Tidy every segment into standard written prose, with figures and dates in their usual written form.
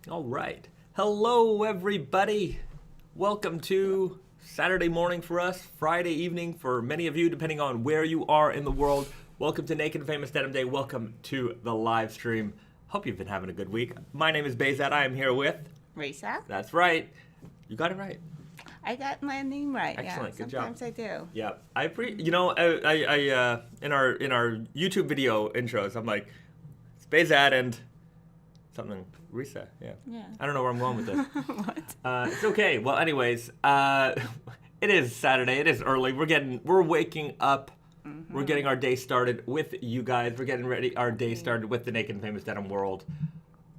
All right. Hello, everybody. Welcome to Saturday morning for us, Friday evening for many of you, depending on where you are in the world. Welcome to Naked Famous Denim Day. Welcome to the live stream. Hope you've been having a good week. My name is Bezat. I am here with... Risa? That's right. You got it right. I got my name right. Excellent. Yeah, Good job. sometimes I do. Yeah. I in our YouTube video intros, I'm like, it's Bezat and something. Risa, yeah. I don't know where I'm going with this. What? It's okay. Well, anyways, it is Saturday. It is early. We're waking up. Mm-hmm. We're getting our day started with you guys. We're getting ready. Our day started with the Naked Famous Denim world.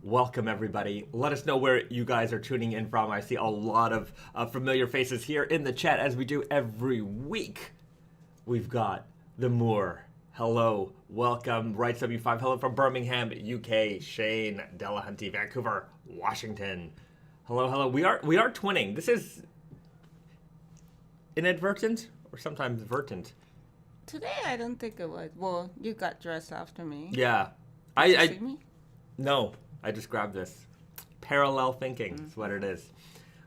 Welcome, everybody. Let us know where you guys are tuning in from. I see a lot of familiar faces here in the chat, as we do every week. We've got the Moore. Hello, welcome. Right W5. Hello from Birmingham, UK. Shane, Delahunty, Vancouver, Washington. Hello. We are twinning. This is inadvertent or sometimes vertent. Today I don't think it was. Well, you got dressed after me. Yeah, Did you see me? No, I just grabbed this. Parallel thinking is what it is.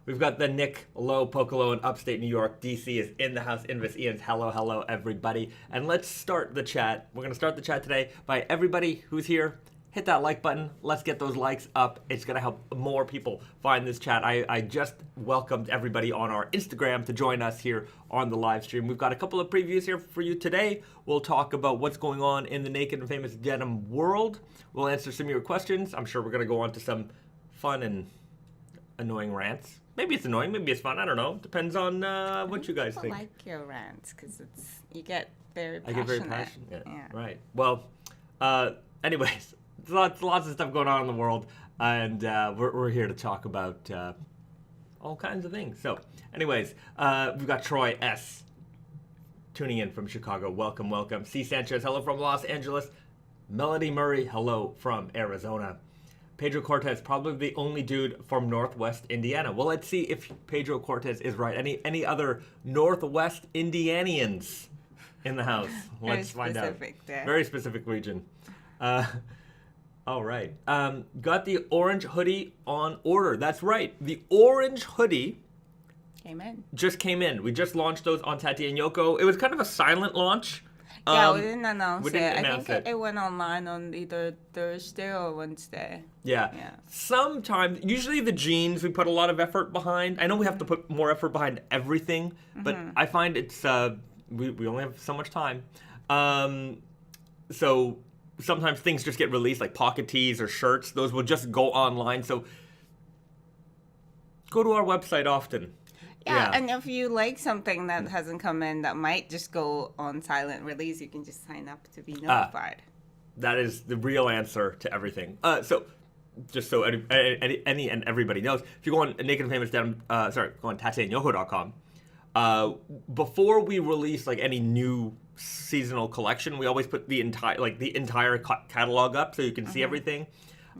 We've got the Nick Low Pocolo in upstate New York. DC is in the house. Invis Ian's hello, everybody. And let's start the chat. We're going to start the chat today by everybody who's here. Hit that like button. Let's get those likes up. It's going to help more people find this chat. I just welcomed everybody on our Instagram to join us here on the live stream. We've got a couple of previews here for you today. We'll talk about what's going on in the Naked and Famous Denim world. We'll answer some of your questions. I'm sure we're going to go on to some fun and annoying rants. Maybe it's annoying, maybe it's fun, I don't know. Depends on what you guys think. I like your rants because you get very passionate. I get very passionate, yeah. Right. Well, anyways, lots of stuff going on in the world, and we're here to talk about all kinds of things. So, anyways, we've got Troy S. tuning in from Chicago. Welcome. C. Sanchez, hello from Los Angeles. Melody Murray, hello from Arizona. Pedro Cortez, probably the only dude from Northwest Indiana. Well, let's see if Pedro Cortez is right. Any other Northwest Indianians in the house? Let's find out. There. Very specific region. All right. Got the orange hoodie on order. That's right. The orange hoodie just came in. We just launched those on Tati and Yoko. It was kind of a silent launch. Yeah, we didn't announce it. I think it went online on either Thursday or Wednesday. Yeah. Sometimes, usually the jeans, we put a lot of effort behind. I know we have to put more effort behind everything, but I find it's, we only have so much time. So sometimes things just get released, like pocket tees or shirts. Those will just go online. So go to our website often. Yeah, and if you like something that hasn't come in that might just go on silent release, you can just sign up to be notified. That is the real answer to everything. So, just so any and everybody knows, if you go on Naked and Famous Denim, go on tateandyoho.com, before we release like any new seasonal collection, we always put the entire catalog up so you can see everything.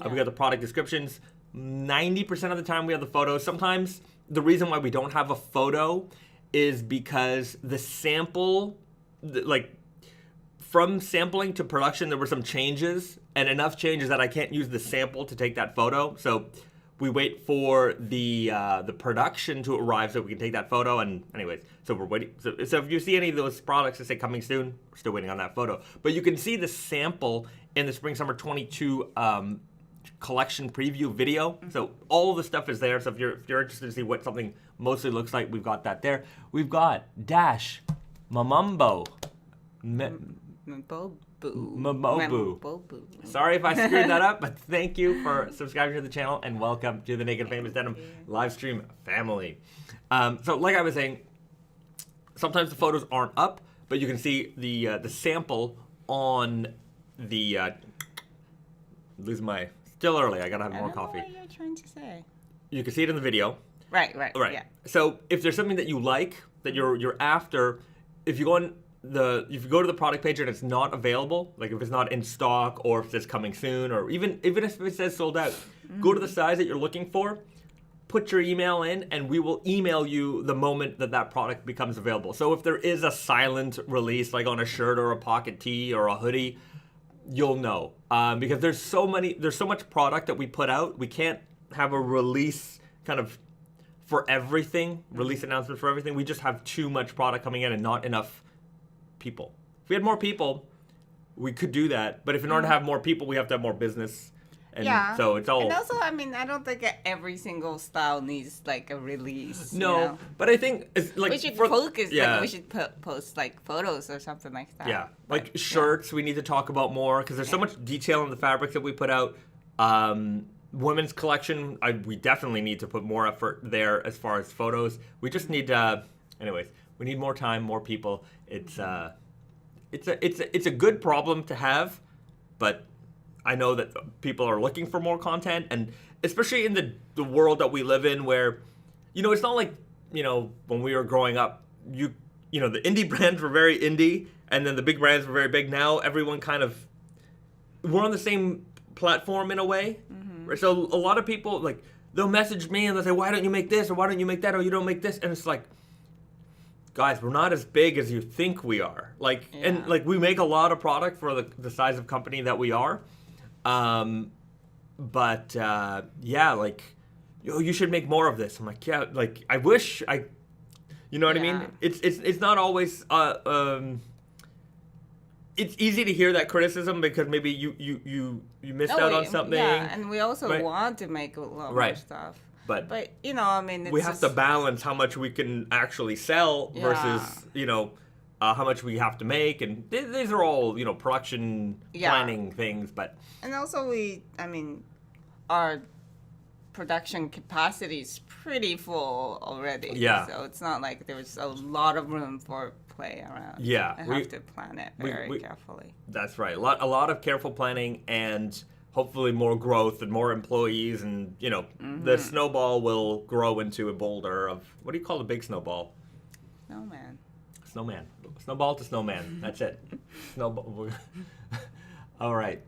We got the product descriptions. 90% of the time we have the photos. Sometimes the reason why we don't have a photo is because the sample, from sampling to production, there were some changes, and enough changes that I can't use the sample to take that photo. So we wait for the production to arrive so we can take that photo. And anyways, so we're waiting. So if you see any of those products that say coming soon, we're still waiting on that photo. But you can see the sample in the Spring Summer 22 collection preview video. So all of the stuff is there. So if you're interested to see what something mostly looks like, we've got that there. We've got Dash Mamumbo. Mamobu. Sorry if I screwed that up, but thank you for subscribing to the channel and welcome to the Naked Famous Denim live stream family. So like I was saying, sometimes the photos aren't up, but you can see the sample on the losing my. Still early. I gotta have more coffee. What are you trying to say? You can see it in the video. Right. Yeah. So if there's something that you like that you're after, if you go to the product page and it's not available, like if it's not in stock or if it's coming soon, or even if it says sold out, go to the size that you're looking for, put your email in, and we will email you the moment that product becomes available. So if there is a silent release, like on a shirt or a pocket tee or a hoodie, you'll know, because there's so much product that we put out. We can't have a release kind of for everything, release announcement for everything. We just have too much product coming in and not enough people. If we had more people, we could do that. But if in order to have more people, we have to have more business. And so it's all... And also, I mean, I don't think every single style needs, like, a release. No, you know? but I think it's like... We should focus, yeah. like, we should post, like, photos or something like that. Yeah, like shirts we need to talk about more because there's so much detail in the fabrics that we put out. Women's collection, we definitely need to put more effort there as far as photos. We just need anyways, we need more time, more people. It's a good problem to have, but I know that people are looking for more content, and especially in the world that we live in where, it's not like, when we were growing up, the indie brands were very indie, and then the big brands were very big. Now everyone kind of, we're on the same platform in a way. So a lot of people, like, they'll message me and they'll say, why don't you make this, or why don't you make that, or you don't make this? And it's like, guys, we're not as big as you think we are. Like, and like, we make a lot of product for the size of company that we are. But like, you should make more of this. I'm like, yeah, like, I wish you know what I mean? It's not always, it's easy to hear that criticism because maybe you missed out on something. Yeah, and we also want to make a lot more stuff. But I mean, it's we have to balance how much we can actually sell versus, how much we have to make. And these are all, production planning things. But and also our production capacity is pretty full already. Yeah. So it's not like there's a lot of room for play around. Yeah. I have to plan it very carefully. That's right. A lot of careful planning and hopefully more growth and more employees, and the snowball will grow into a boulder of, what do you call the big snowball? Snowman. Snowball to snowman. That's it. Snowball. All right.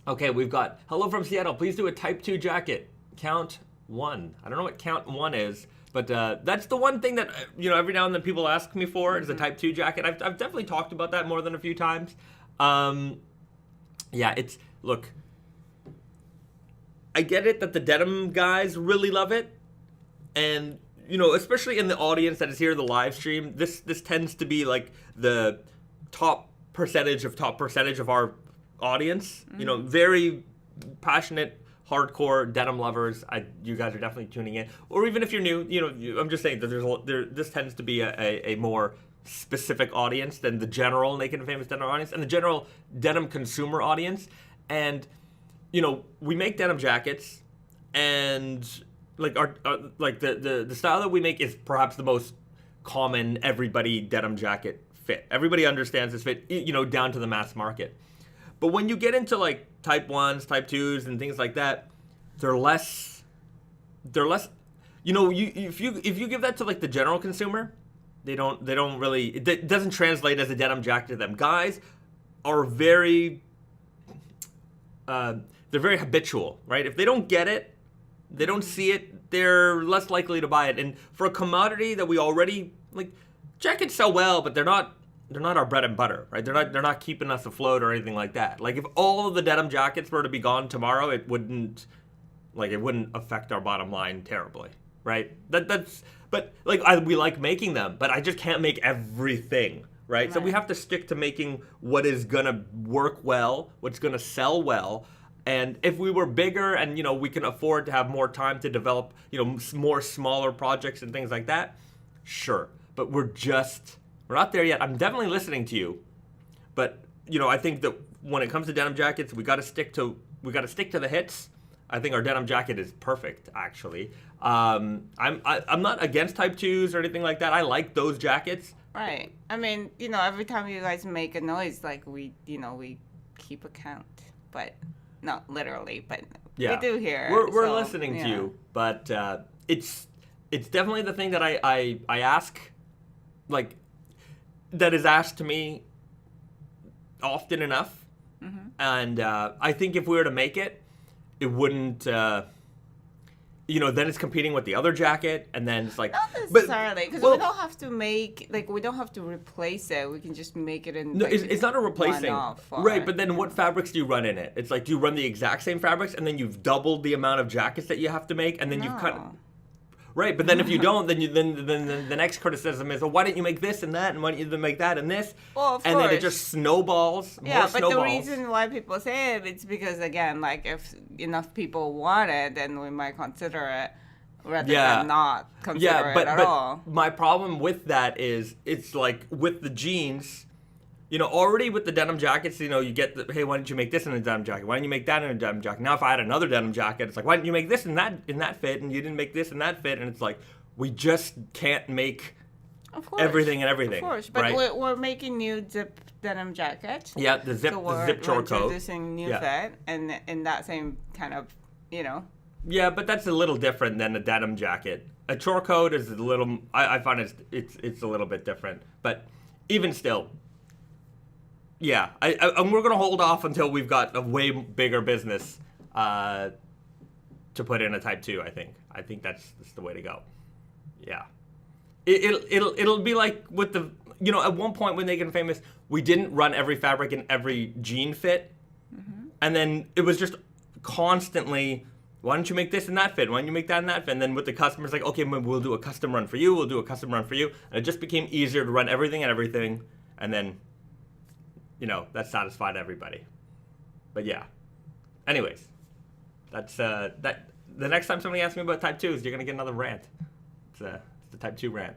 Okay, we've got hello from Seattle. Please do a type 2 jacket. Count 1. I don't know what count 1 is, but that's the one thing that every now and then people ask me for is a type 2 jacket. I've definitely talked about that more than a few times. Look, I get it that the denim guys really love it, and especially in the audience that is here in the live stream, this tends to be like the top percentage of our audience. Very passionate, hardcore denim lovers. You guys are definitely tuning in, or even if you're new, I'm just saying that this tends to be a more specific audience than the general Naked and Famous Denim audience and the general denim consumer audience. And we make denim jackets, and like our the style that we make is perhaps the most common everybody denim jacket fit. Everybody understands this fit, down to the mass market. But when you get into like type 1s, type 2s, and things like that, they're less. If you give that to like the general consumer, they don't really. It doesn't translate as a denim jacket to them. Guys are very. They're very habitual, right? If they don't get it, they don't see it, they're less likely to buy it. And for a commodity that we already like, jackets sell well, but they're not our bread and butter, right? They're not keeping us afloat or anything like that. Like if all of the denim jackets were to be gone tomorrow, it wouldn't affect our bottom line terribly, right? But we like making them, but I just can't make everything, right? So we have to stick to making what is gonna work well, what's gonna sell well. And if we were bigger and we can afford to have more time to develop more smaller projects and things like that, sure. But we're not there yet. I'm definitely listening to you, but I think that when it comes to denim jackets, we got to stick to the hits. I think our denim jacket is perfect, actually. I'm not against type 2s or anything like that. I like those jackets. Right. I mean, every time you guys make a noise, like we keep a count, but not literally, but we do here. We're listening to you, but it's definitely the thing that I ask, like, that is asked to me often enough, and I think if we were to make it, it wouldn't then it's competing with the other jacket, and then it's like... Not necessarily, because we don't have to we don't have to replace it. We can just make it in... No, it's not a replacing. Right, but then what fabrics do you run in it? It's like, do you run the exact same fabrics, and then you've doubled the amount of jackets that you have to make, and then you've cut... Right, but then if you don't, then the next criticism is, well, why didn't you make this and that, and why didn't you make that and this? Well, of and course. Then it just snowballs. Yeah, but snowballs. the reason why people say it, it's because, again, like, if enough people want it, then we might consider it rather than not consider it at all. My problem with that is, it's like, with the jeans... already with the denim jackets, you get hey, why didn't you make this in a denim jacket? Why didn't you make that in a denim jacket? Now, if I had another denim jacket, it's like, why didn't you make this in that fit, and you didn't make this in that fit? And it's like, we just can't make everything and everything. Of course, but right? we're making new zip denim jackets. Yeah, the zip chore coat. We're introducing new fit, and in that same kind of, Yeah, but that's a little different than a denim jacket. A chore coat is a little. I find it's a little bit different, but even still. Yeah, and we're going to hold off until we've got a way bigger business to put in a Type 2, I think. I think that's the way to go. Yeah. It'll be like with the... at one point when Naked Famous, we didn't run every fabric in every jean fit. Mm-hmm. And then it was just constantly, why don't you make this in that fit? Why don't you make that in that fit? And then with the customers, like, okay, we'll do a custom run for you. We'll do a custom run for you. And it just became easier to run everything and everything. And then... that satisfied everybody. But yeah. Anyways, that's that. The next time somebody asks me about Type 2s, you're gonna get another rant. It's the Type 2 rant.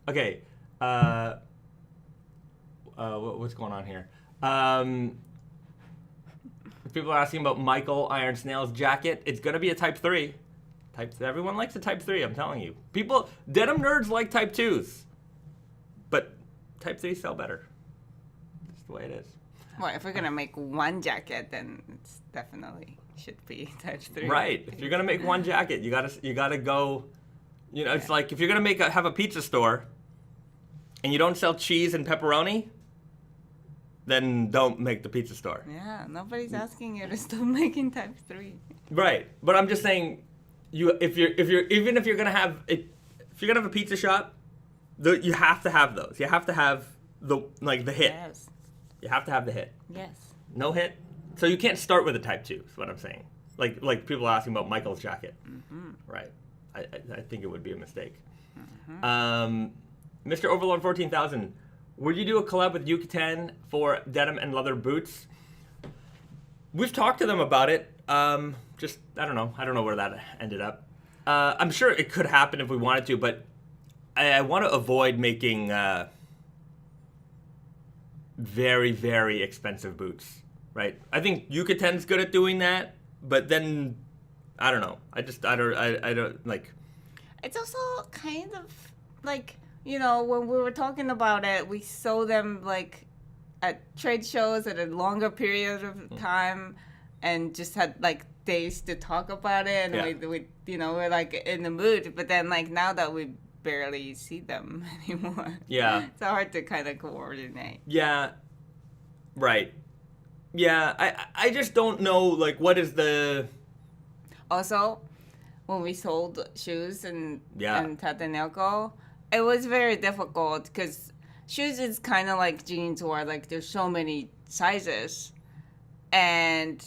Okay. What's going on here? People are asking about Michael Iron Snail's jacket. It's gonna be a Type 3. Everyone likes a Type 3. I'm telling you. Denim nerds like Type 2s, but Type 3s sell better. The way it is. Well, if we're gonna make one jacket, then it's definitely should be Type 3. Right. If you're gonna make one jacket, you gotta go. It's like if you're gonna have a pizza store, and you don't sell cheese and pepperoni, then don't make the pizza store. Yeah, nobody's asking you to stop making Type 3. Right, but I'm just saying, if you're gonna have a pizza shop, you have to have those. You have to have the hit. Yes. You have to have the hit. Yes. No hit. So you can't start with a Type 2, is what I'm saying. Like people are asking about Michael's jacket. Mm-hmm. Right. I think it would be a mistake. Mm-hmm. Mr. Overlord 14,000, would you do a collab with Yucatan for denim and leather boots? We've talked to them about it. I don't know. I don't know where that ended up. I'm sure it could happen if we wanted to, but I want to avoid making... very, very expensive boots, right? I think Yucatan's good at doing that, but then I don't know. I don't like. It's also kind of like, when we were talking about it, we saw them like at trade shows at a longer period of time, and just had like days to talk about it, and we we're like in the mood. But then like now that we barely see them anymore. Yeah. It's hard to kind of coordinate. Yeah. Right. Yeah. I just don't know, like, what is the... Also, when we sold shoes and Tatanelco, it was very difficult because shoes is kind of like jeans where, like, there's so many sizes. And...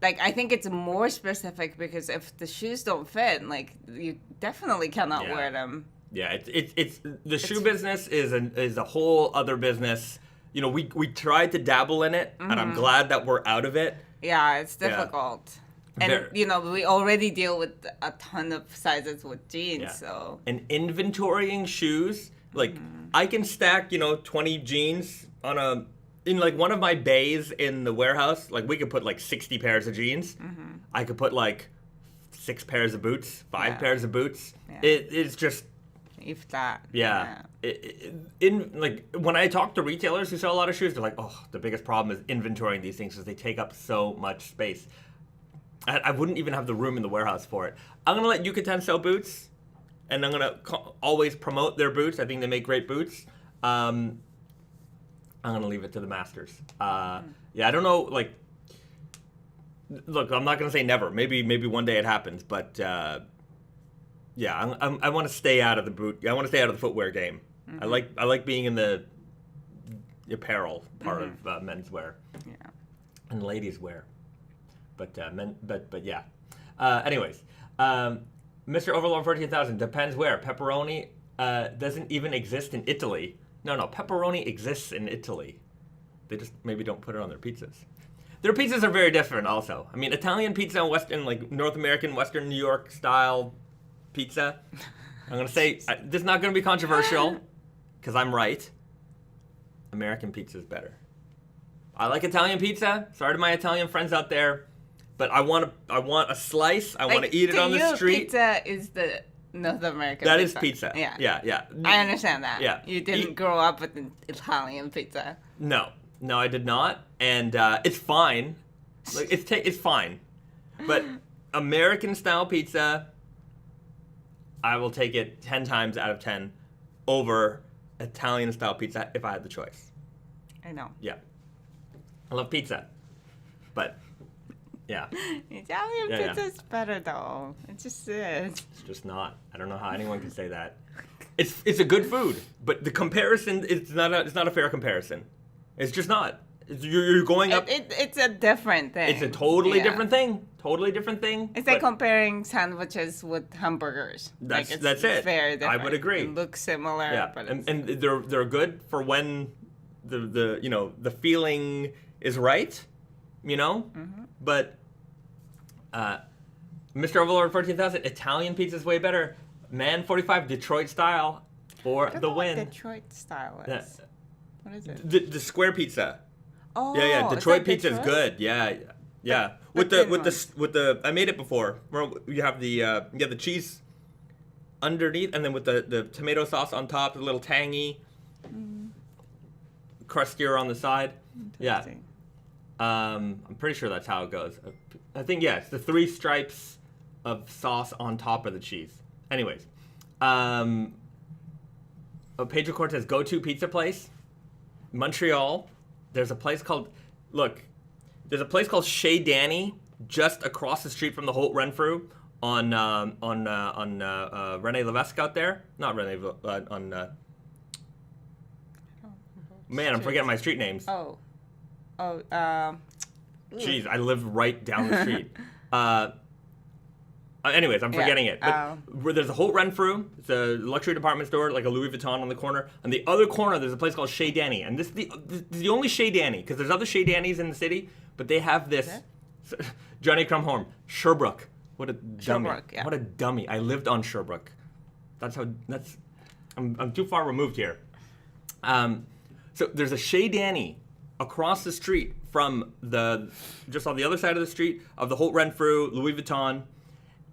like, I think it's more specific because if the shoes don't fit, like, you definitely cannot wear them. Yeah, it's shoe business is a whole other business. We tried to dabble in it, and I'm glad that we're out of it. Yeah, it's difficult. And, we already deal with a ton of sizes with jeans, so... And inventorying shoes, like, I can stack, 20 jeans in, like, one of my bays in the warehouse. Like, we could put, like, 60 pairs of jeans. Mm-hmm. I could put, like, 6 pairs of boots, 5 pairs of boots. Yeah. It's just... if that. Yeah. When I talk to retailers who sell a lot of shoes, they're like, oh, the biggest problem is inventorying these things because they take up so much space. I wouldn't even have the room in the warehouse for it. I'm going to let Yucatan sell boots, and I'm going to always promote their boots. I think they make great boots. I'm going to leave it to the masters. Yeah, I don't know, like, look, I'm not gonna say never. Maybe one day it happens, but yeah, I want to stay out of the boot. I want to stay out of the footwear game. I like being in the apparel part of menswear. Yeah. And ladies wear. But yeah. Anyways, Mr. Overlord 14,000 depends where. Pepperoni doesn't even exist in Italy. No, pepperoni exists in Italy. They just maybe don't put it on their pizzas. Their pizzas are very different also. I mean, Italian pizza and Western, like North American, Western New York style pizza. I'm going to say, this is not going to be controversial because I'm right. American pizza is better. I like Italian pizza. Sorry to my Italian friends out there, but I want a slice. I want to eat it on the street. Pizza is the North American That pizza. is pizza. Yeah. I understand that. Yeah. You didn't grow up with an Italian pizza. No, I did not, and it's fine. Like it's fine, but American style pizza, I will take it 10 times out of 10 over Italian style pizza if I had the choice. I know. Yeah. I love pizza, but yeah. Italian pizza's better though. It just is. It's just not. I don't know how anyone can say that. It's a good food, but the comparison it's not a fair comparison. It's just not. You're going up. It's a different thing. It's a totally different thing. Totally different thing. It's like comparing sandwiches with hamburgers. That's it's it. Very different. I would agree. It looks similar, but and they're good for when the feeling is right, But Mr. Overlord 14,000 Italian pizza is way better. Man 45 Detroit style for the win. What Detroit style is. What is it? The square pizza. Oh, yeah. Detroit pizza is good. Yeah. With the I made it before. You have the cheese underneath, and then with the tomato sauce on top, a little tangy, crustier on the side. Yeah. I'm pretty sure that's how it goes. I think it's the 3 stripes of sauce on top of the cheese. Anyways, Pedro Cortez go-to pizza place, Montreal. There's a place called Chez Danny just across the street from the Holt Renfrew on Rene Levesque out there. Not Rene on. Man, I'm forgetting my street names. Jeez, I live right down the street. Anyways, I'm forgetting it. But where there's a Holt Renfrew, it's a luxury department store, like a Louis Vuitton on the corner. On the other corner, there's a place called Chez Danny. And this is the only Chez Danny, because there's other Chez Dannys in the city, but they have this. Johnny Crumhorn, Sherbrooke. What a dummy. Sherbrooke, yeah. What a dummy. I lived on Sherbrooke. I'm too far removed here. So there's a Chez Danny across the street from just on the other side of the street of the Holt Renfrew, Louis Vuitton,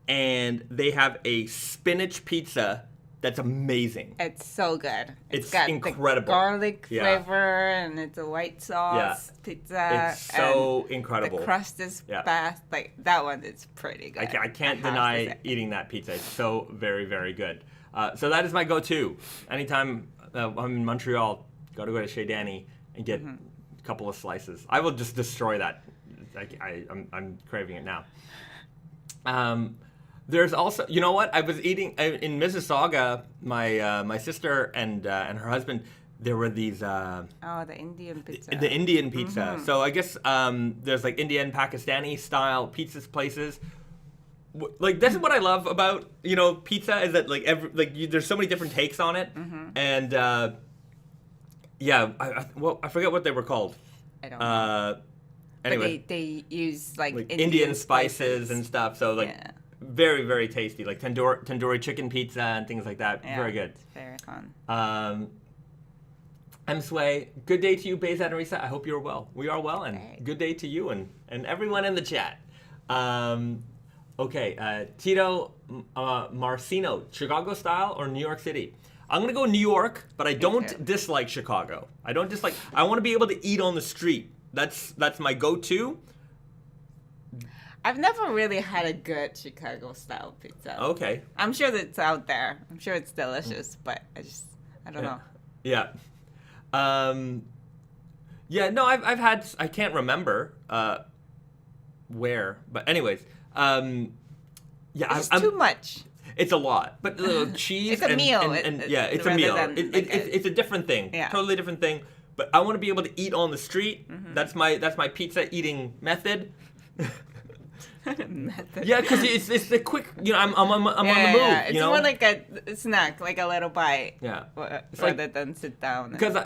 and they have a spinach pizza that's amazing. It's so good. It's got incredible. The garlic flavor, and it's a white sauce pizza. It's so incredible. The crust is fast. Like that one is pretty good. I can't deny eating that pizza. It's so very, very good. So that is my go-to. Anytime I'm in Montreal, gotta go to Chez Danny and get a couple of slices. I will just destroy that. I'm craving it now. There's also, you know what? I was eating in Mississauga. My sister and her husband. There were these. The Indian pizza. The Indian pizza. So I guess there's like Indian Pakistani style pizza places. Like this is what I love about pizza is that there's so many different takes on it, and I forget what they were called. I don't know. Anyway, but they use like Indian spices and stuff. So very, very tasty, like tandoori chicken pizza and things like that. Yeah, very good. It's very fun. M. Sway, good day to you, Bezat and Risa. I hope you're well. We are well, and good day to you and everyone in the chat. Okay, Tito Marcino, Chicago style or New York City? I'm going to go New York, but I don't dislike Chicago. I want to be able to eat on the street. That's my go-to. I've never really had a good Chicago style pizza. Okay. I'm sure that it's out there. I'm sure it's delicious, but I don't know. Yeah. No, I've had, I can't remember where. But anyways, it's too much. It's a lot, but cheese. It's a meal. It's a meal. It's a different thing. Yeah. Totally different thing. But I want to be able to eat on the street. Mm-hmm. That's my pizza eating method. Yeah, because it's the quick. I'm on the move. Yeah. It's more like a snack, like a little bite. Yeah. Rather than sit down. Because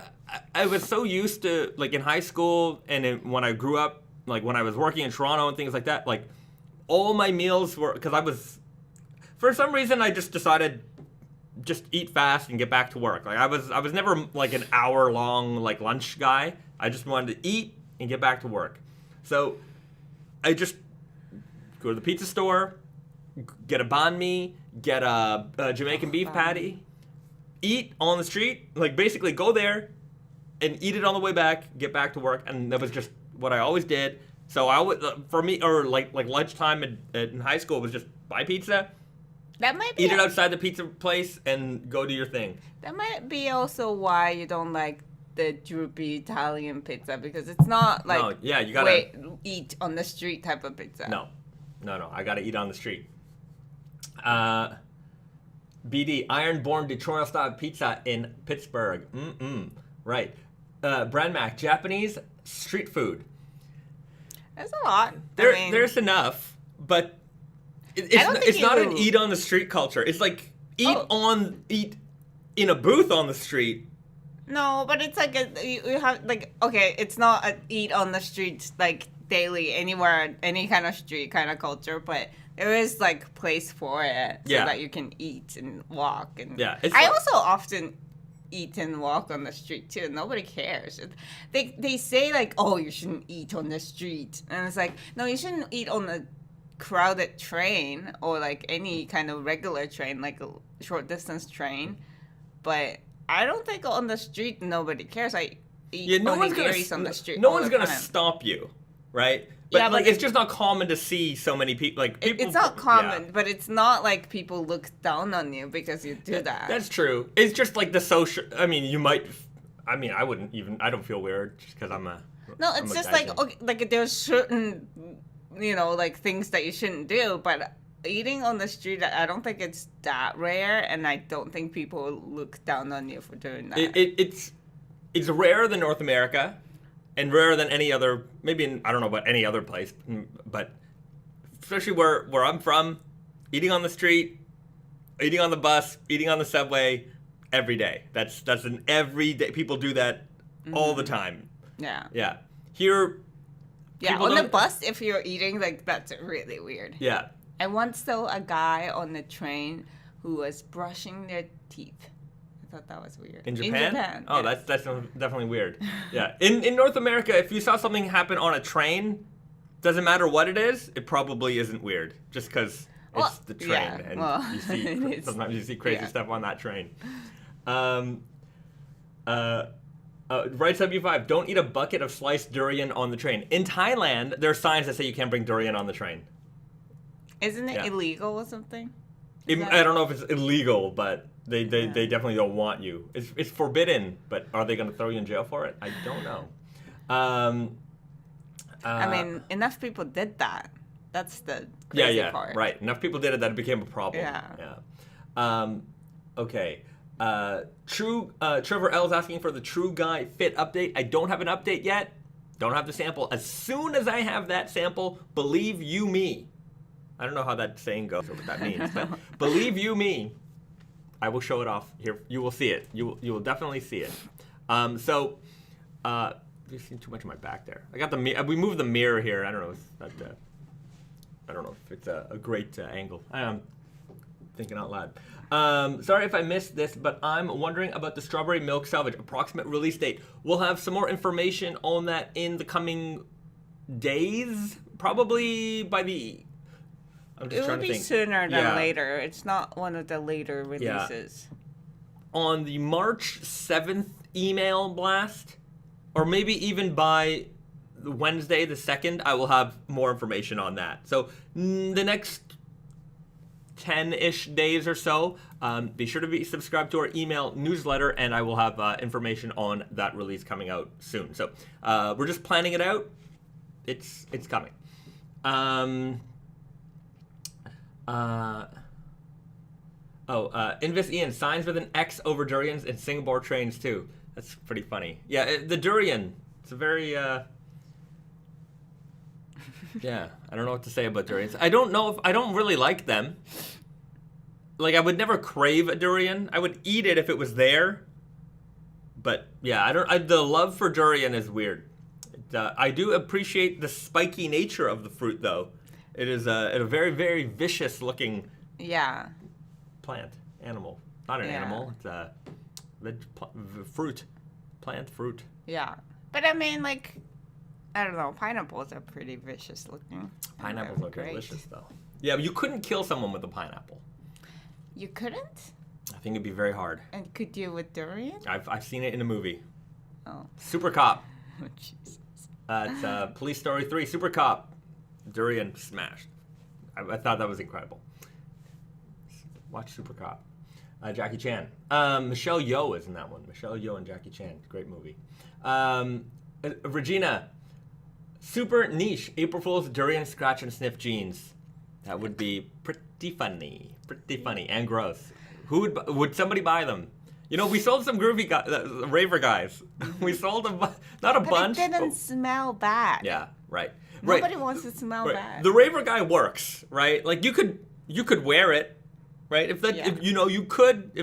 I was so used to, like, in high school and when I grew up, like when I was working in Toronto and things like that, like all my meals were, because for some reason I just decided just eat fast and get back to work. Like I was never like an hour long like lunch guy. I just wanted to eat and get back to work. So I just go to the pizza store, get a banh mi, get a Jamaican beef patty, eat on the street, like basically go there and eat it on the way back, get back to work, and that was just what I always did. So I would, for me, or like lunchtime in high school was just buy pizza, that might be eat it outside the pizza place, and go do your thing. That might be also why you don't like the droopy Italian pizza, because it's not like you gotta eat on the street type of pizza. No, I gotta eat on the street. BD, Ironborn Detroit style pizza in Pittsburgh. Right. Brand Mac, Japanese street food. There's a lot. There's enough, but it's not an eat on the street culture. It's like eat in a booth on the street. No, but it's like you have like, okay, it's not a eat on the street like daily anywhere, any kind of street kind of culture, but there is like place for it so that you can eat and walk. And I also often eat and walk on the street too. Nobody cares. They say like, oh, you shouldn't eat on the street, and it's like, no, you shouldn't eat on a crowded train or like any kind of regular train, like a short distance train. But I don't think on the street nobody cares. I eat onigiris on the street. No one's gonna stop you, right? But like, it's just not common to see so many people. Like people, it's not common, but it's not like people look down on you because you do that. That's true. It's just like the social. I mean, you might. I mean, I wouldn't even. I don't feel weird just because I'm a. No, it's just like like there's certain, like things that you shouldn't do, but eating on the street, I don't think it's that rare, and I don't think people look down on you for doing that. It's rarer than North America. And rarer than any other, maybe I don't know about any other place, but especially where I'm from, eating on the street, eating on the bus, eating on the subway, every day. That's an everyday. People do that all the time. Yeah. Yeah. Here. Yeah, on the bus, if you're eating, like that's really weird. Yeah. I once saw a guy on the train who was brushing their teeth. I thought that was weird. In Japan? Oh, yes. that's definitely weird. Yeah. In North America, if you saw something happen on a train, doesn't matter what it is, it probably isn't weird. Just because it's the train. And sometimes you see crazy stuff on that train. Right 75, don't eat a bucket of sliced durian on the train. In Thailand, there are signs that say you can't bring durian on the train. Isn't it illegal or something? I don't know if it's illegal, but they definitely don't want you. It's forbidden, but are they going to throw you in jail for it? I don't know. I mean, enough people did that. That's the crazy part. Right. Enough people did it that it became a problem. Yeah. Okay. Trevor L is asking for the True Guy Fit update. I don't have an update yet. Don't have the sample. As soon as I have that sample, believe you me. I don't know how that saying goes or what that means, but believe you me, I will show it off here. You will see it. You will definitely see it. You've seen too much of my back there. I got we moved the mirror here. I don't know if it's a great angle. I'm thinking out loud. Sorry if I missed this, but I'm wondering about the Strawberry Milk Salvage approximate release date. We'll have some more information on that in the coming days, probably by the. It will be sooner than later. It's not one of the later releases. Yeah. On the March 7th email blast, or maybe even by Wednesday the 2nd, I will have more information on that. So the next 10-ish days or so, be sure to be subscribed to our email newsletter, and I will have information on that release coming out soon. So we're just planning it out. It's coming. Invis Ian signs with an X over durians in Singapore trains too. That's pretty funny. Yeah, the durian. It's a very yeah, I don't know what to say about durians. I don't really like them. Like, I would never crave a durian. I would eat it if it was there. But yeah, the love for durian is weird. I do appreciate the spiky nature of the fruit, though. It is a very, very vicious looking plant, animal. Not an animal. It's a fruit, plant fruit. Yeah, but I mean, like, I don't know. Pineapples are pretty vicious looking. Pineapples are delicious, though. Yeah, but you couldn't kill someone with a pineapple. You couldn't? I think it'd be very hard. And could you with durian? I've seen it in a movie. Oh. Super Cop. Oh, Jesus. It's Police Story 3, Super Cop. Durian smashed. I thought that was incredible. Watch Super Cop. Jackie Chan. Michelle Yeoh is in that one. Michelle Yeoh and Jackie Chan. Great movie. Regina. Super niche. April Fool's durian scratch and sniff jeans. That would be pretty funny. Pretty funny and gross. Would somebody buy them? You know, we sold some groovy raver guys. We sold them, not a bunch. But it didn't smell bad. Yeah, right. Nobody wants to smell bad. The raver guy works, right? Like, you could wear it, right? If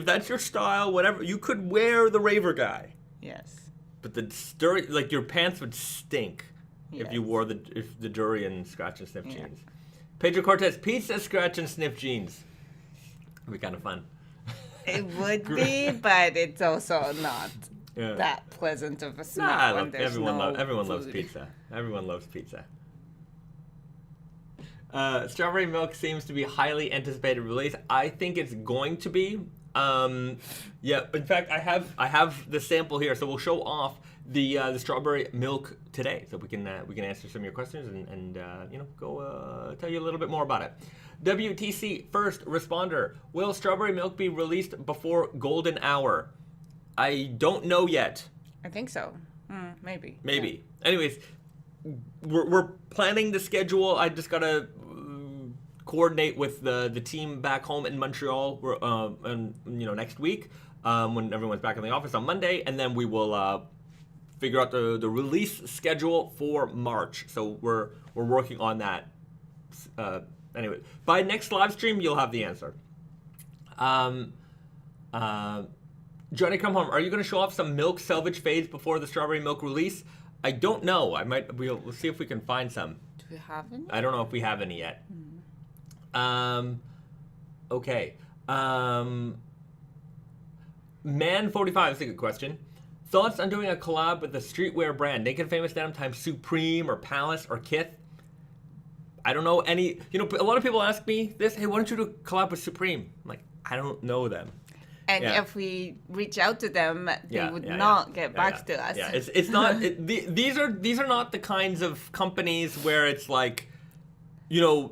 that's your style, whatever, you could wear the raver guy. Yes. But your pants would stink if you wore the durian scratch and sniff jeans. Pedro Cortez, pizza scratch and sniff jeans. It'd be kind of fun. It would be, but it's also not that pleasant of a smell when there's everyone loves pizza. Everyone loves pizza. Strawberry milk seems to be highly anticipated release. I think it's going to be. In fact, I have the sample here, so we'll show off the strawberry milk today, so we can answer some of your questions and go tell you a little bit more about it. WTC first responder: will strawberry milk be released before golden hour? I don't know yet. I think so. Maybe. Maybe. Yeah. Anyways, we're planning the schedule. I just gotta coordinate with the team back home in Montreal, next week when everyone's back in the office on Monday, and then we will figure out the release schedule for March. So we're working on that. Anyway, by next live stream, you'll have the answer. Johnny Come Home, are you going to show off some milk salvage fades before the strawberry milk release? I don't know. We'll see if we can find some. Do we have any? I don't know if we have any yet. Okay. Man45 is a good question. Thoughts on doing a collab with a streetwear brand? Naked Famous Denim times Supreme or Palace or Kith? I don't know any. A lot of people ask me this. Hey, why don't you do a collab with Supreme? I'm like, I don't know them. And if we reach out to them, they would not get back to us. Yeah, it's not. These are not the kinds of companies where it's like, I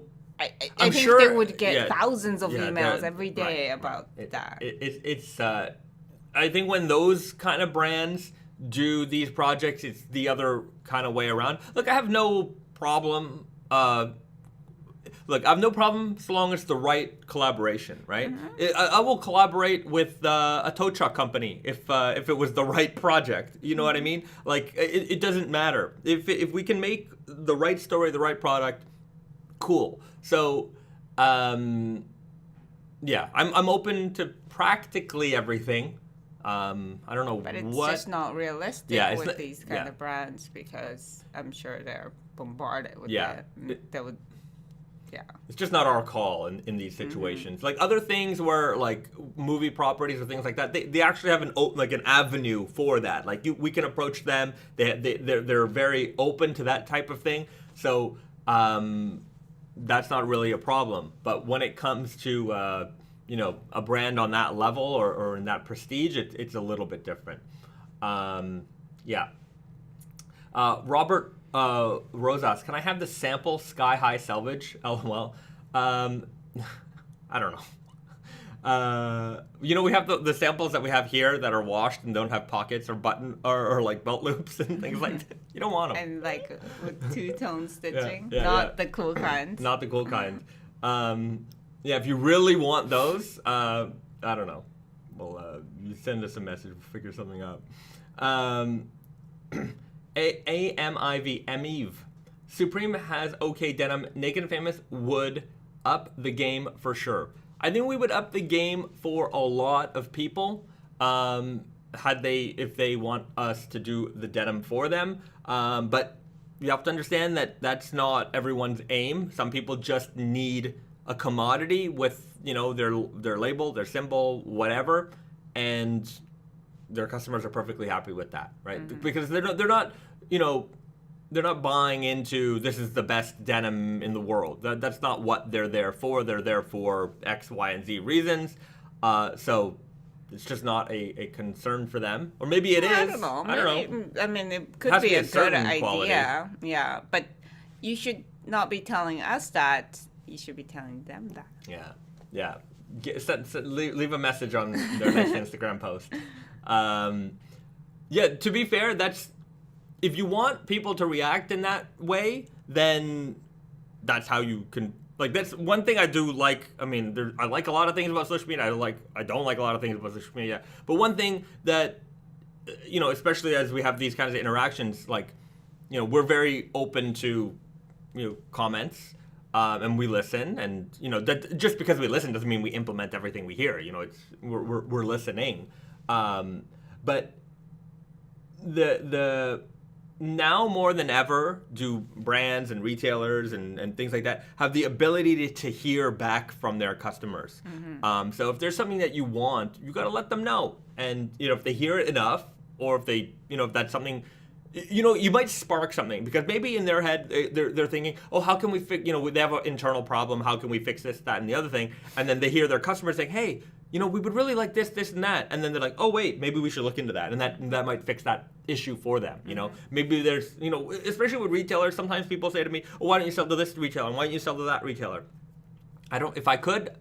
think sure they would get thousands of emails every day about that. It's I think when those kind of brands do these projects, it's the other kind of way around. Look, I have no problem. I have no problem so long as it's the right collaboration, right? Mm-hmm. I will collaborate with a tow truck company if it was the right project. You know what I mean? Like, it doesn't matter. If we can make the right story, the right product, cool. So, I'm open to practically everything. I don't know but it's just not realistic with these kind of brands because I'm sure they're bombarded with that. That would. Yeah. It's just not our call in these situations. Mm-hmm. Like other things where like movie properties or things like that, they actually have an avenue for that. Like we can approach them. They're very open to that type of thing. So that's not really a problem. But when it comes to a brand on that level or in that prestige, it's a little bit different. Robert Rosas, can I have the sample Sky High Selvage? LOL. I don't know. We have the samples that we have here that are washed and don't have pockets or button or like belt loops and things like that. You don't want them. And like with two-tone stitching, not the cool kind. Not the cool kind. If you really want those, I don't know. Well, you send us a message, we'll figure something out. AMIV. Supreme has okay denim. Naked Famous would up the game for sure. I think we would up the game for a lot of people if they want us to do the denim for them. But you have to understand that that's not everyone's aim. Some people just need a commodity with their label, their symbol, whatever, and their customers are perfectly happy with that, right? Mm-hmm. Because they're not buying into this is the best denim in the world. That's not what they're there for. They're there for X, Y, and Z reasons. So it's just not a concern for them. Or maybe it is. I don't know. I mean, it could be a good idea. Quality. Yeah. But you should not be telling us that. You should be telling them that. Yeah. Leave a message on their next Instagram post. To be fair, if you want people to react in that way, then that's how you can. Like, that's one thing I do like. I mean, I like a lot of things about social media. I don't like a lot of things about social media. But one thing that, especially as we have these kinds of interactions, like, we're very open to, comments. And we listen, and that just because we listen doesn't mean we implement everything we hear. We're listening, but the now more than ever do brands and retailers and things like that have the ability to hear back from their customers. Mm-hmm. So if there's something that you want, you got to let them know, and if they hear it enough, or if they if that's something. You might spark something, because maybe in their head they're thinking, oh, how can we fix? They have an internal problem. How can we fix this, that, and the other thing? And then they hear their customers saying, hey, we would really like this, and that. And then they're like, oh wait, maybe we should look into that, and that might fix that issue for them. Mm-hmm. Maybe there's especially with retailers. Sometimes people say to me, oh, why don't you sell to this retailer? And why don't you sell to that retailer? If I could,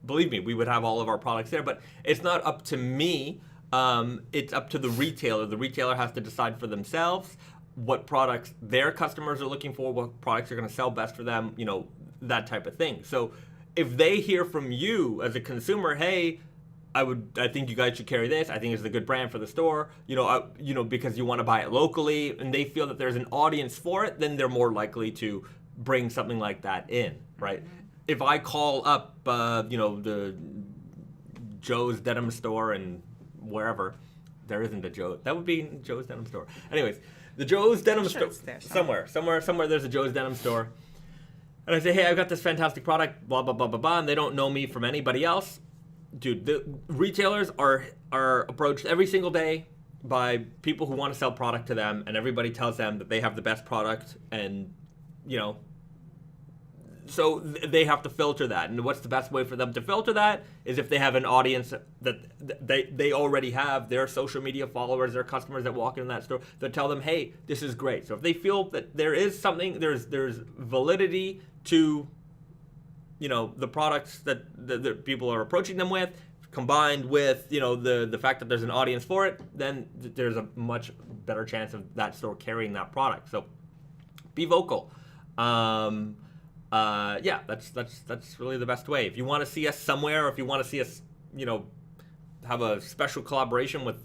believe me, we would have all of our products there. But it's not up to me. It's up to the retailer. The retailer has to decide for themselves what products their customers are looking for, what products are going to sell best for them, that type of thing. So if they hear from you as a consumer, hey, I think you guys should carry this. I think it's a good brand for the store, because you want to buy it locally, and they feel that there's an audience for it, then they're more likely to bring something like that in, right? If I call up, the Joe's Denim Store and wherever, there isn't a Joe. That would be Joe's Denim Store. Anyways, the Joe's Denim Store. Somewhere there's a Joe's Denim Store. And I say, hey, I've got this fantastic product, blah, blah, blah, blah, blah, and they don't know me from anybody else. Dude, the retailers are approached every single day by people who want to sell product to them, and everybody tells them that they have the best product, and, so they have to filter that. And what's the best way for them to filter that is if they have an audience that they already have, their social media followers, their customers that walk in that store, that tell them, hey, this is great. So if they feel that there is something, there's validity to, the products that people are approaching them with, combined with, the fact that there's an audience for it, then there's a much better chance of that store carrying that product. So be vocal. That's really the best way. If you want to see us somewhere, or if you want to see us, have a special collaboration with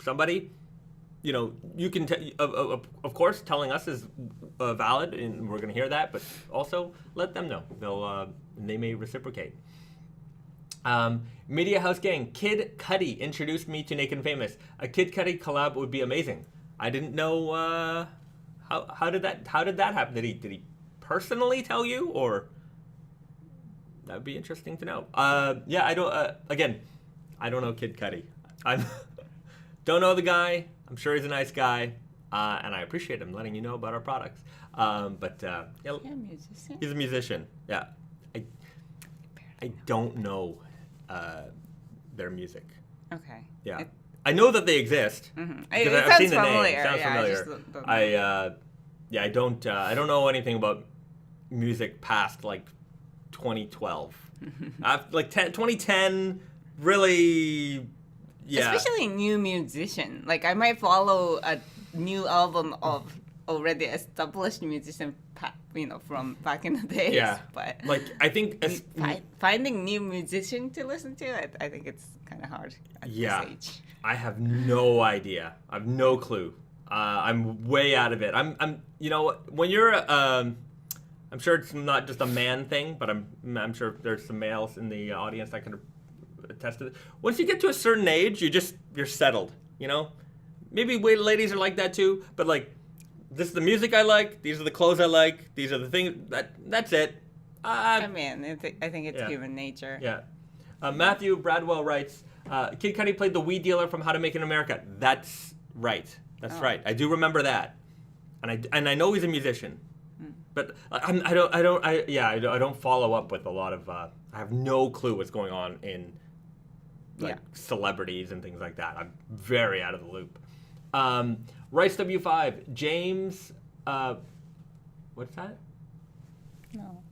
somebody, you can, of course, telling us is valid, and we're going to hear that, but also let them know. They may reciprocate. Media House Gang, Kid Cudi introduced me to Naked Famous. A Kid Cudi collab would be amazing. I didn't know, how did that happen? Did he personally tell you, or that would be interesting to know. I don't. Again, I don't know Kid Cudi. I don't know the guy. I'm sure he's a nice guy, and I appreciate him letting you know about our products. He's a musician. Yeah, I don't know their music. Okay. Yeah, I know that they exist. Mm-hmm. I've seen the name. Sounds familiar. I don't know anything about music past like 2012. Like 2010, really, yeah. Especially new musician. Like, I might follow a new album of already established musician, from back in the days. Yeah. But like, I think finding new musician to listen to, I think it's kind of hard at this age. I have no idea. I have no clue. I'm way out of it. I'm. You know, when you're I'm sure it's not just a man thing, but I'm sure there's some males in the audience that can attest to it. Once you get to a certain age, you're settled. You know, maybe ladies are like that too. But like, this is the music I like. These are the clothes I like. These are the things that's it. I think it's human nature. Yeah. Matthew Bradwell writes, Kid Cudi played the weed dealer from How to Make It in America. That's right. That's right. I do remember that, and I know he's a musician, but I don't follow up with a lot of. I have no clue what's going on in celebrities and things like that. I'm very out of the loop. Rice W5 James, what's that? No.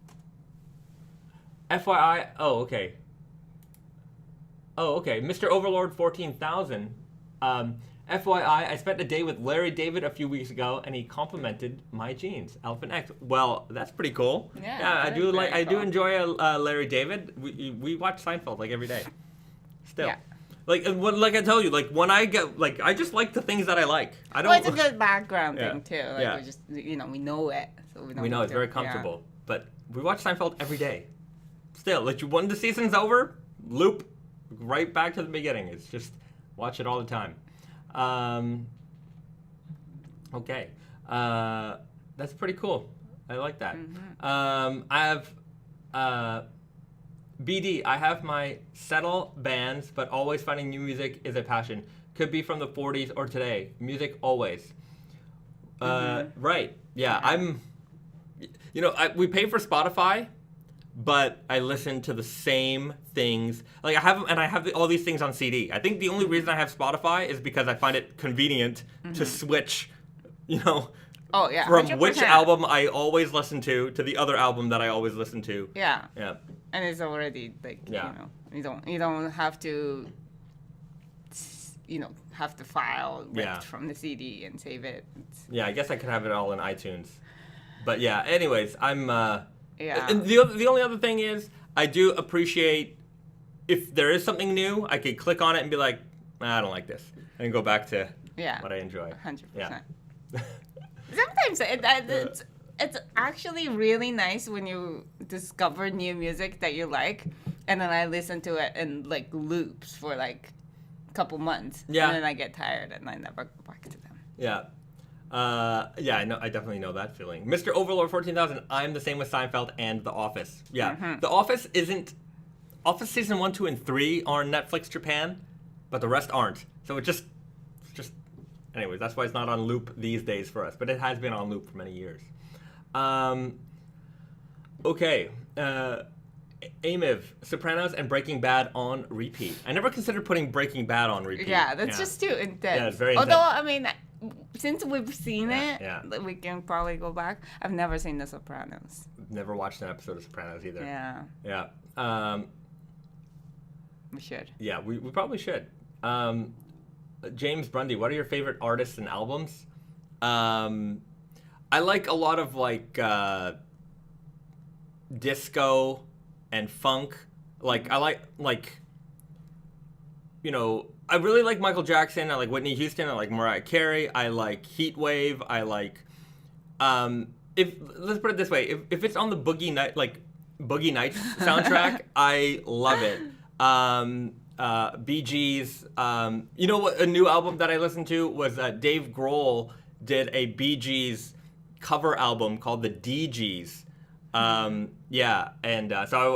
FYI. Oh, okay. Mr. Overlord 14,000. FYI, I spent a day with Larry David a few weeks ago, and he complimented my jeans. Elephant X. Well, that's pretty cool. Yeah, I do enjoy Larry David. We watch Seinfeld like every day. Still. Yeah. Like I tell you, like when I get I just like the things that I like. I don't. Well, it's a good background thing too. Like we just we know it, so we know it's very comfortable. Yeah. But we watch Seinfeld every day. Still, like when the season's over, loop right back to the beginning. It's just watch it all the time. Okay. That's pretty cool. I like that. Mm-hmm. I have BD. I have my settle bands, but always finding new music is a passion. Could be from the 40s or today. Music always. Right. Yeah. I'm. We pay for Spotify, but I listen to the same things. Like I have all these things on CD. I think the only reason I have Spotify is because I find it convenient to switch, Oh yeah. From 100%. which album I always listen to the other album that I always listen to. Yeah. Yeah. And it's already you don't have to have the file ripped from the CD and save it. Yeah, I guess I could have it all in iTunes. But yeah, anyways, I'm yeah. And the only other thing is I do appreciate if there is something new, I could click on it and be like, I don't like this, and go back to what I enjoy. 100%. Yeah. Sometimes it's actually really nice when you discover new music that you like, and then I listen to it in like loops for like a couple months, and then I get tired and I never go back to them. Yeah. I know. I definitely know that feeling. Mr. Overlord 14,000. I'm the same with Seinfeld and The Office. Yeah, The Office isn't. Office season 1, 2, and 3 are on Netflix Japan, but the rest aren't. So it's just. Anyways, that's why it's not on loop these days for us. But it has been on loop for many years. Okay. Amiv, Sopranos and Breaking Bad on repeat. I never considered putting Breaking Bad on repeat. Yeah, that's just too intense. Yeah, it's very intense. Although, I mean, since we've seen it, we can probably go back. I've never seen The Sopranos. Never watched an episode of Sopranos either. Yeah. Yeah. We should. Yeah, we probably should. James Brundy, what are your favorite artists and albums? I like a lot of disco and funk. I really like Michael Jackson. I like Whitney Houston. I like Mariah Carey. I like Heat Wave. I like let's put it this way. If it's on the Boogie Nights soundtrack, I love it. Bee Gees. You know what? A new album that I listened to was Dave Grohl did a Bee Gees cover album called the DGs. So I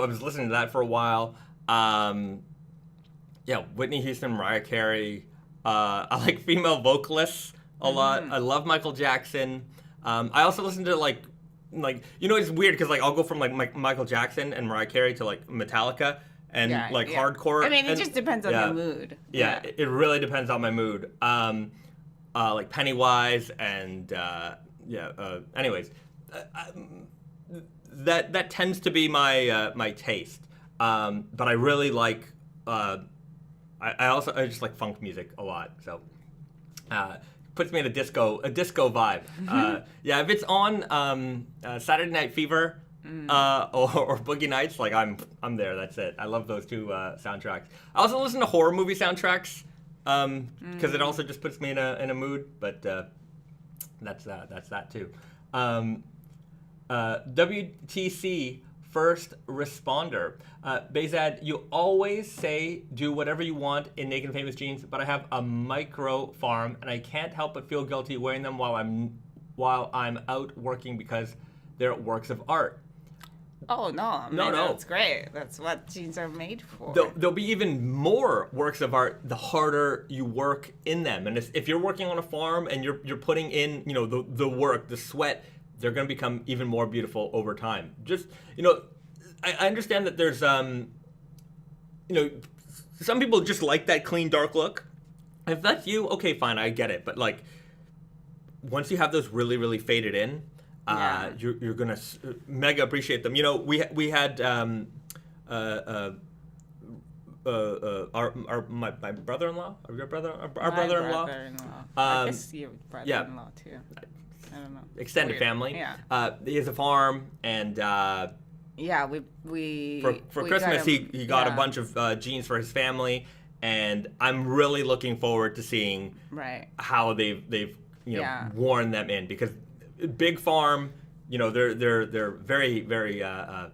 was listening to that for a while. Whitney Houston, Mariah Carey. I like female vocalists a lot. I love Michael Jackson. I also listen to it's weird because I'll go from Michael Jackson and Mariah Carey to Metallica and hardcore. I mean, it just depends on your mood. Yeah, it really depends on my mood. Like Pennywise and anyways. that tends to be my my taste. But I really like. I just like funk music a lot. So puts me in a disco vibe. Yeah, if it's on Saturday Night Fever. Or Boogie Nights, like I'm there. That's it. I love those two soundtracks. I also listen to horror movie soundtracks because it also just puts me in a mood. But that's that too. WTC First Responder. Bezad, you always say do whatever you want in Naked Famous jeans, but I have a micro farm and I can't help but feel guilty wearing them while I'm out working because they're works of art. Oh, no. No. That's great. That's what jeans are made for. There'll be even more works of art the harder you work in them. And if you're working on a farm and you're putting in, the work, the sweat, they're going to become even more beautiful over time. Just, I understand that there's, some people just like that clean, dark look. If that's you, okay, fine, I get it. But, like, once you have those really, really faded in, you're gonna mega appreciate them. We had my brother-in-law, our brother-in-law. I guess your brother-in-law too. I don't know. Extended family. Yeah. He has a farm, and we for Christmas he got a bunch of jeans for his family, and I'm really looking forward to seeing how they've worn them in, because big farm, they're very, very I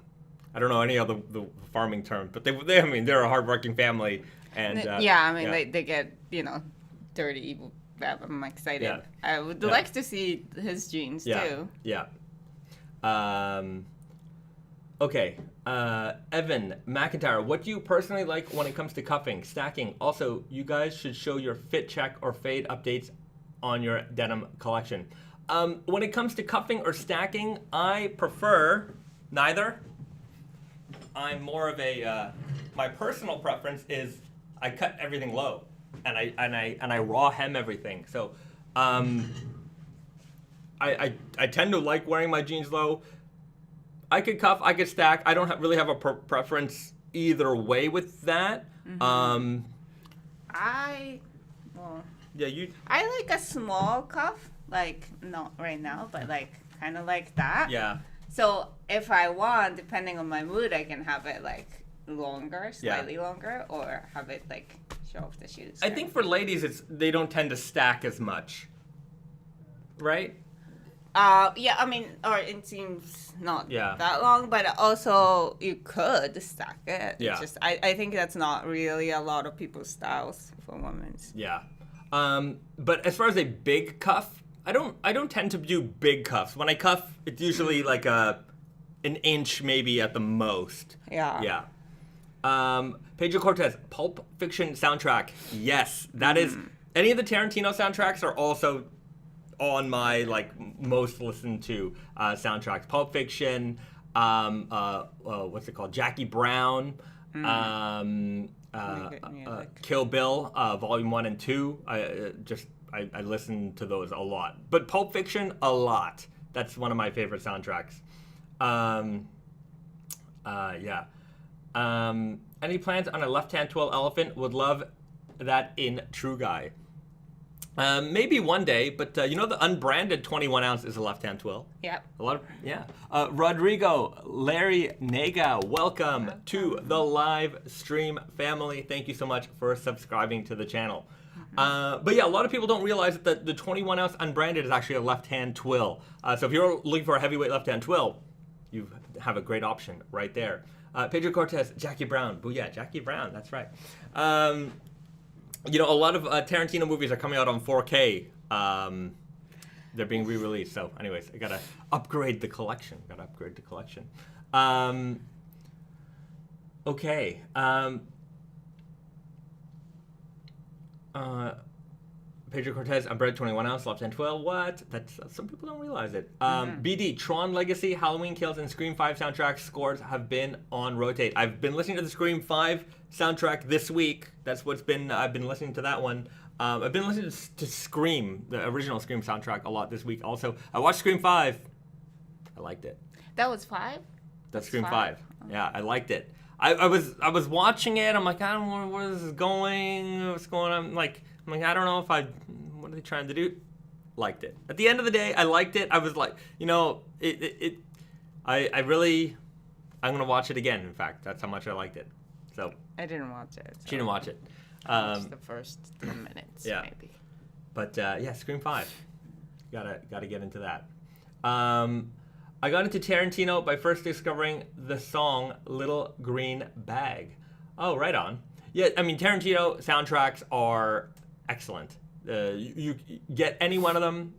don't know any other the farming term, but they're a hardworking family, and they get dirty. I'm excited. Yeah. I would like to see his jeans too. Yeah. Okay. Evan McIntyre, what do you personally like when it comes to cuffing, stacking? Also, you guys should show your fit check or fade updates on your denim collection. When it comes to cuffing or stacking, I prefer neither. I'm more of a my personal preference is I cut everything low, and I raw hem everything. So I tend to like wearing my jeans low. I could cuff, I could stack. I don't really have a preference either way with that. Mm-hmm. I like a small cuff. Like, not right now, but like kind of like that. Yeah. So if I want, depending on my mood, I can have it like longer, slightly longer, or have it like show off the shoes. I think for ladies, they don't tend to stack as much, right? Or it seems not that long, but also you could stack it. Yeah. It's just I think that's not really a lot of people's styles for women's. Yeah. But as far as a big cuff, I don't tend to do big cuffs. When I cuff, it's usually like an inch maybe at the most. Yeah. Yeah. Pedro Cortez, Pulp Fiction soundtrack. Yes, that is. Any of the Tarantino soundtracks are also on my most listened to soundtracks. Pulp Fiction. What's it called? Jackie Brown. Kill Bill, Volume 1 and 2. I listen to those a lot. But Pulp Fiction, a lot. That's one of my favorite soundtracks. Yeah. Any plans on a left-hand twill elephant? Would love that in True Guy. Maybe one day, but the unbranded 21 ounce is a left-hand twill. Yep. Rodrigo, Larry Nega, welcome to the live stream family. Thank you so much for subscribing to the channel. But yeah, a lot of people don't realize that the 21 ounce unbranded is actually a left-hand twill. So if you're looking for a heavyweight left-hand twill, you have a great option right there. Pedro Cortez, Jackie Brown. Booyah, Jackie Brown, that's right. A lot of Tarantino movies are coming out on 4K. They're being re-released. So anyways, I gotta upgrade the collection. Okay. Pedro Cortez, unbranded 21 ounce, left-hand twill. What? That's some people don't realize it. BD, Tron Legacy, Halloween Kills, and Scream 5 soundtrack scores have been on rotate. I've been listening to the Scream 5 soundtrack this week. That's what's been. I've been listening to that one. I've been listening to Scream, the original Scream soundtrack, a lot this week. Also, I watched Scream 5. I liked it. That was 5? That's Scream 5. Yeah, I liked it. I was watching it. I'm like, I don't know where this is going. What's going on? I'm like, I don't know if what are they trying to do? Liked it. At the end of the day, I liked it. I was like, I'm gonna watch it again. In fact, that's how much I liked it. So I didn't watch it. So. She didn't watch it. I watched the first 10 minutes, maybe. But Scream 5. Gotta get into that. I got into Tarantino by first discovering the song Little Green Bag. Oh, right on. Yeah, I mean, Tarantino soundtracks are excellent. You get any one of them,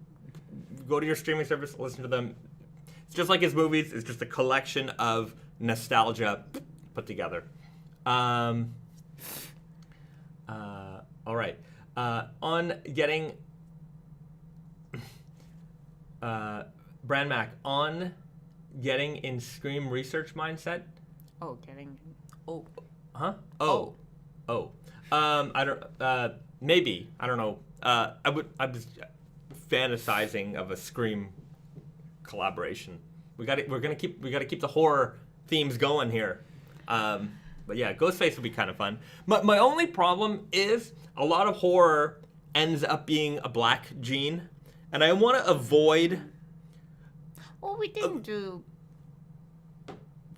go to your streaming service, listen to them. It's just like his movies. It's just a collection of nostalgia put together. All right. On getting... Brand Mac, on getting in Scream research mindset. Oh, getting. Oh. Huh? Oh. I don't. Maybe I don't know. I was fantasizing of a Scream collaboration. We gotta keep the horror themes going here. But yeah, Ghostface would be kind of fun. My only problem is a lot of horror ends up being a black gene, and I want to avoid. Well, we didn't do.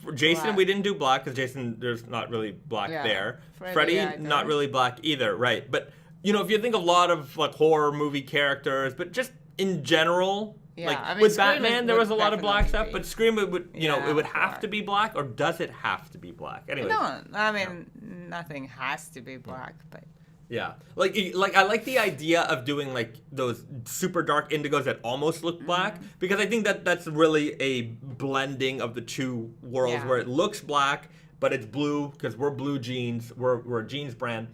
For Jason, black. We didn't do black because Jason, there's not really black there. Freddy, not really black either, right? But if you think of a lot of like horror movie characters, but just in general, with Scream Batman, there was a lot of black stuff. But Scream, it would it would have to be black, or does it have to be black? Anyway, no, I mean nothing has to be black, but. Yeah, like I like the idea of doing like those super dark indigos that almost look black, because I think that's really a blending of the two worlds where it looks black but it's blue because we're blue jeans. We're a jeans brand.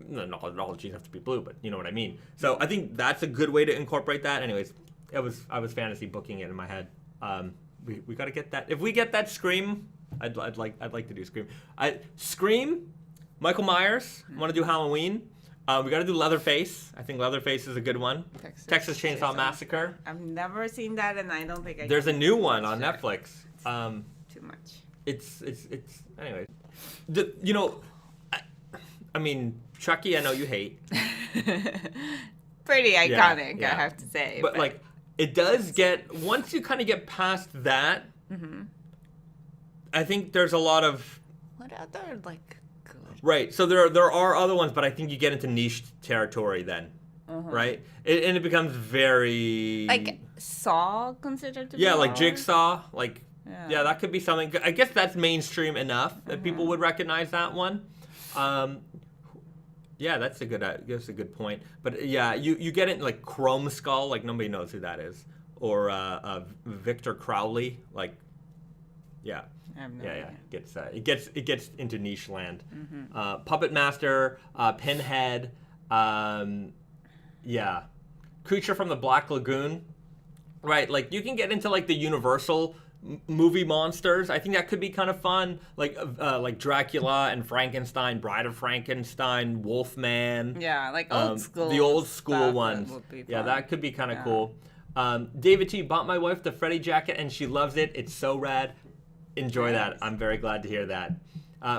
No, not all jeans have to be blue, but you know what I mean. So I think that's a good way to incorporate that. Anyways, I was fantasy booking it in my head. We got to get that. If we get that Scream, I'd like to do Scream. Scream. Michael Myers, want to do Halloween. We got to do Leatherface. I think Leatherface is a good one. Texas Chainsaw Massacre. I've never seen that, and I don't think I. There's a new one on Netflix. Too much. It's anyway. I mean, Chucky, I know you hate. Pretty iconic, I have to say. But like, it does get, once you kind of get past that, I think there's a lot of. What other like. Right, so there are other ones, but I think you get into niche territory then, right? And it becomes very... Like Saw considered to be like horror? Jigsaw, like, that could be something. I guess that's mainstream enough that people would recognize that one. That's a good point. But you get it like Chrome Skull, like nobody knows who that is. Or Victor Crowley, like, It gets into niche land. Puppet Master, Pinhead, Creature from the Black Lagoon, right? Like you can get into like the Universal movie monsters. I think that could be kind of fun, like Dracula and Frankenstein, Bride of Frankenstein, Wolfman. Yeah, like old school. The old school ones. Yeah, that could be kind of cool. David T bought my wife the Freddy jacket and she loves it. It's so rad. Enjoy that. I'm very glad to hear that.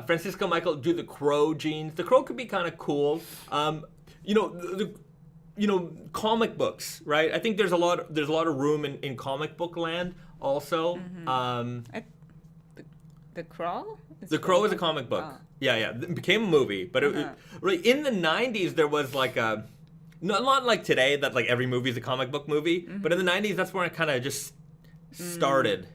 Francisco Michael, do the Crow jeans. The Crow could be kind of cool. Comic books, right? I think there's a lot of room in comic book land also. The Crow? The Crow is a comic book. Oh. Yeah. It became a movie, but in the 90s there was like a not like today that like every movie is a comic book movie, but in the 90s that's where it kind of just started,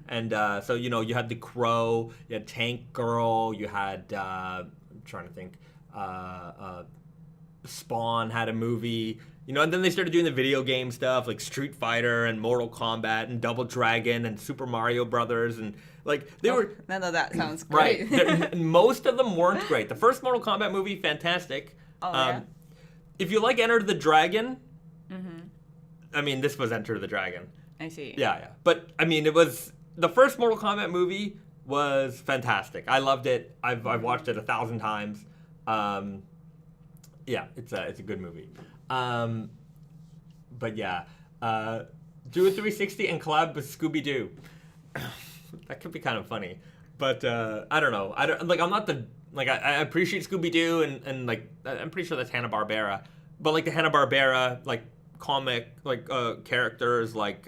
and so you had the Crow, you had Tank Girl, you had I'm trying to think, Spawn had a movie, and then they started doing the video game stuff like Street Fighter and Mortal Kombat and Double Dragon and Super Mario Brothers, and like they were none of that sounds great. Right. Most of them weren't great. The first Mortal Kombat movie, fantastic. If you like Enter the Dragon, I mean this was Enter the Dragon. I see. Yeah. But, I mean, it was... The first Mortal Kombat movie was fantastic. I loved it. I've watched it 1,000 times. It's a good movie. Do a 360 and collab with Scooby-Doo. that could be kind of funny. But I don't know. I'm not the I appreciate Scooby-Doo and like I'm pretty sure that's Hanna-Barbera. But like the Hanna-Barbera like comic like characters like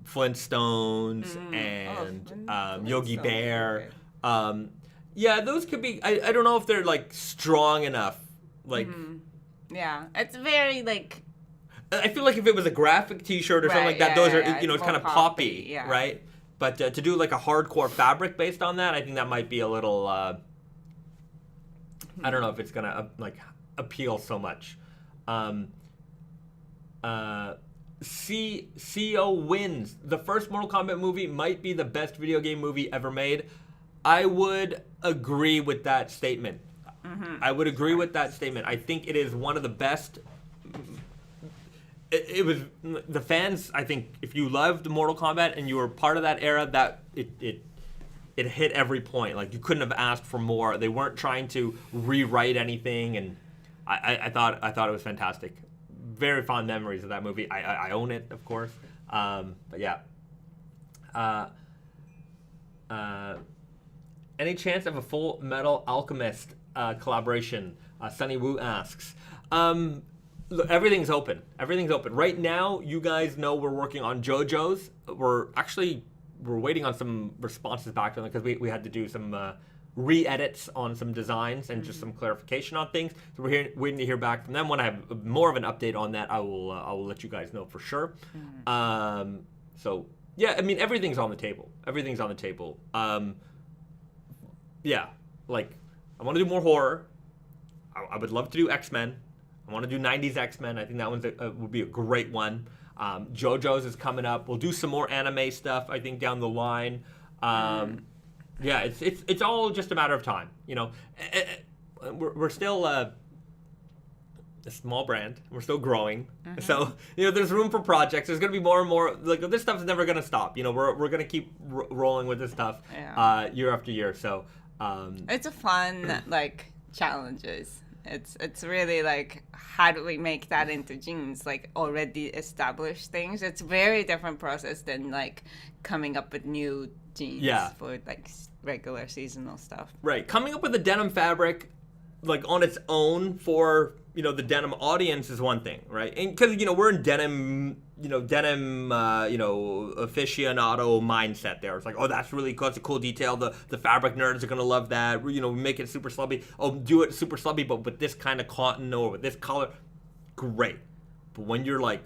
Flintstones and Yogi Bear. Okay. Yeah, those could be. I don't know if they're like strong enough. Like, yeah, it's very like. I feel like if it was a graphic T-shirt or something like that, those are it's kind of poppy, right? But to do like a hardcore fabric based on that, I think that might be a little. I don't know if it's gonna like appeal so much. CO wins. The first Mortal Kombat movie might be the best video game movie ever made. I would agree with that statement. I would agree with that statement. I think it is one of the best. It was the fans. I think if you loved Mortal Kombat and you were part of that era, that it hit every point. Like you couldn't have asked for more. They weren't trying to rewrite anything, and I thought it was fantastic. Very fond memories of that movie. I own it, of course. But yeah. Any chance of a Full Metal Alchemist collaboration? Sunny Wu asks. Look, everything's open. Everything's open. Right now, you guys know we're working on JoJo's. We're waiting on some responses back to them because we had to do some re-edits on some designs and just some clarification on things. So we're waiting to hear back from them. When I have more of an update on that, I will let you guys know for sure. So yeah, I mean everything's on the table. Everything's on the table. Yeah, like I want to do more horror. I would love to do X-Men. I want to do 90s X-Men. I think that would be a great one. JoJo's is coming up. We'll do some more anime stuff, I think, down the line. Yeah, it's all just a matter of time. You know, we're still a small brand. We're still growing. So, you know, there's room for projects. There's going to be more and more. Like, this stuff's never going to stop. You know, we're going to keep rolling with this stuff year after year. So, it's a fun, like, challenges. It's really like, how do we make that into jeans? Like already established things. It's a very different process than like coming up with new jeans for like regular seasonal stuff. Right. Coming up with a denim fabric like on its own for, you know, the denim audience is one thing, right? And because, you know, we're in denim aficionado mindset there. It's like, oh, that's really cool. That's a cool detail. The fabric nerds are going to love that. You know, we make it super slubby. Oh, do it super slubby, but with this kind of cotton or with this color. Great. But when you're like,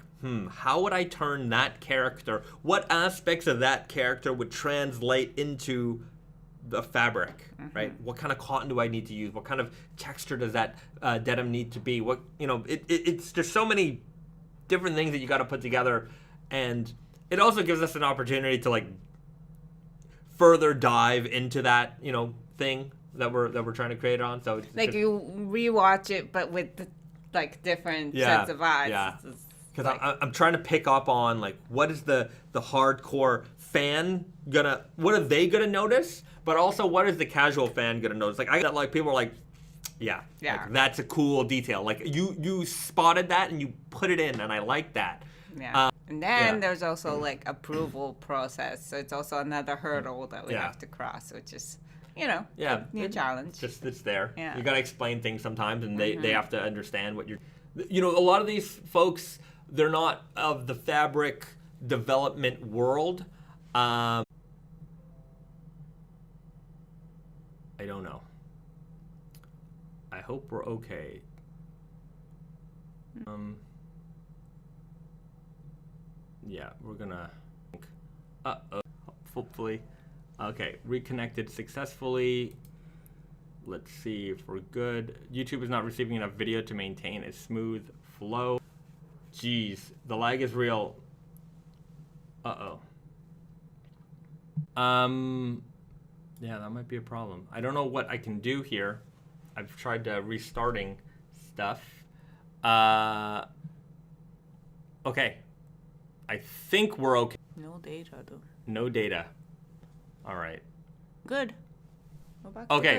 how would I turn that character? What aspects of that character would translate into the fabric, right? What kind of cotton do I need to use? What kind of texture does that denim need to be? What, you know, it's there's so many different things that you got to put together, and it also gives us an opportunity to like further dive into that, you know, thing that we're trying to create on. So it's like you rewatch it, but with the, like different sets of eyes. Yeah. Because like, I'm trying to pick up on like what is the hardcore fan what are they gonna notice, but also what is the casual fan gonna notice? Like I got like people are like, yeah, like, that's a cool detail. Like you spotted that and you put it in, and I like that. Yeah. And then there's also like approval process, so it's also another hurdle that we have to cross, which is, you know, a new challenge. Just it's there. Yeah. You gotta explain things sometimes, and they have to understand what you're. You know, a lot of these folks, they're not of the fabric development world. I don't know. I hope we're okay. Yeah, we're gonna. Hopefully. Okay, reconnected successfully. Let's see if we're good. YouTube is not receiving enough video to maintain a smooth flow. Jeez, the lag is real. Yeah, that might be a problem. I don't know what I can do here. I've tried restarting stuff. Okay. I think we're okay. No data, though. No data. All right. Good. Okay.